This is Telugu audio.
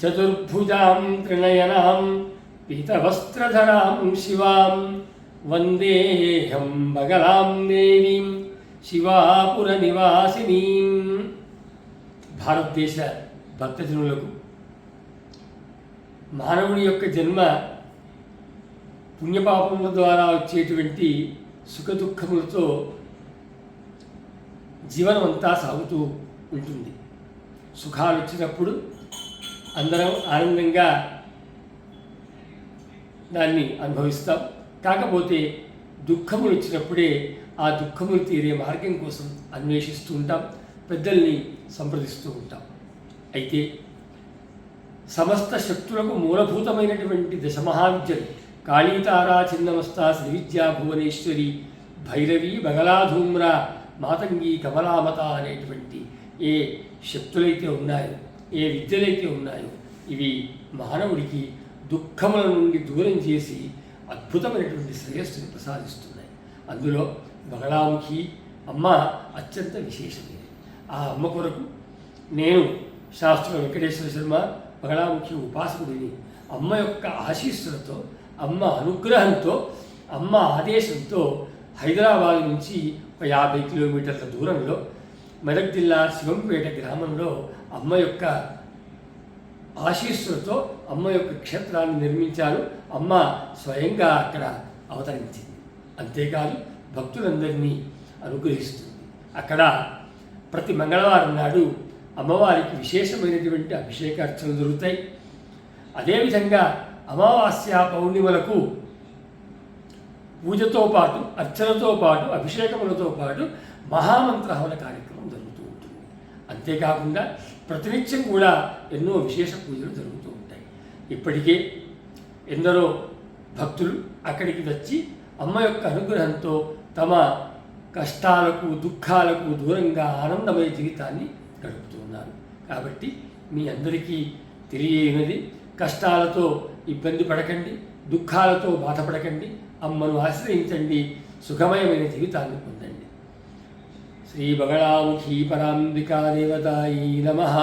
చతుర్భుజాం త్రినయనాం పీతవస్త్రధరాం శివాం వందేహం బగలాం దేవీం శివాపుర నివాసినీం. భారతదేశ భక్తజనులకు మానవుని యొక్క జన్మ పుణ్యపాపముల ద్వారా వచ్చేటువంటి సుఖదుఖములతో జీవనం అంతా సాగుతూ ఉంటుంది. సుఖాలు వచ్చినప్పుడు అందరం ఆనందంగా దాన్ని అనుభవిస్తాం. కాకపోతే దుఃఖములు వచ్చినప్పుడే ఆ దుఃఖములు తీరే మార్గం కోసం అన్వేషిస్తూ ఉంటాం, పెద్దల్ని సంప్రదిస్తూ ఉంటాం. అయితే సమస్త శక్తులకు మూలభూతమైనటువంటి దశమహావిద్యలు కాళీతారా చిన్నమస్తా శ్రీవిద్యా భువనేశ్వరి భైరవి బగలాధూమ్ర మాతంగి కమలామత అనేటువంటి ఏ శక్తులైతే ఉన్నాయో, ఏ విద్యలైతే ఉన్నాయో, ఇవి మానవుడికి దుఃఖముల నుండి దూరం చేసి అద్భుతమైనటువంటి శ్రేయస్సుని ప్రసాదిస్తున్నాయి. అందులో బగలాముఖి అమ్మ అత్యంత విశేషమైనది. ఆ అమ్మ కొరకు నేను శాస్త్ర వెంకటేశ్వర శర్మ బగలాముఖి ఉపాసకుడిని అమ్మ యొక్క ఆశీస్సులతో, అమ్మ అనుగ్రహంతో, అమ్మ ఆదేశంతో హైదరాబాద్ నుంచి ఒక 50 కిలోమీటర్ల దూరంలో మెదక్ జిల్లా శివంపేట గ్రామంలో అమ్మ యొక్క ఆశీస్సులతో అమ్మ యొక్క క్షేత్రాన్ని నిర్మించారు. అమ్మ స్వయంగా అక్కడ అవతరించింది. అంతేకాదు భక్తులందరినీ అనుగ్రహిస్తుంది. అక్కడ ప్రతి మంగళవారం నాడు అమ్మవారికి విశేషమైనటువంటి అభిషేకార్చనలు జరుగుతాయి. అదేవిధంగా అమావాస్య పౌర్ణిమలకు పూజతో పాటు, అర్చనతో పాటు, అభిషేకములతో పాటు మహామంత్రహవన కార్యక్రమం జరుగుతూ ఉంటుంది. అంతేకాకుండా ప్రతినిత్యం కూడా ఎన్నో విశేష పూజలు జరుగుతూ ఉంటాయి. ఇప్పటికే ఎందరో భక్తులు అక్కడికి వచ్చి అమ్మ యొక్క అనుగ్రహంతో తమ కష్టాలకు దుఃఖాలకు దూరంగా ఆనందమయ జీవితాన్ని గడుపుతూ ఉన్నారు. కాబట్టి మీ అందరికీ తెలియనిది, కష్టాలతో ఇబ్బంది పడకండి, దుఃఖాలతో బాధపడకండి, అమ్మను ఆశ్రయించండి, సుఖమయమైన జీవితాన్ని పొందండి. శ్రీ బగళాముఖీ పరాంబికా దేవతాయై నమః.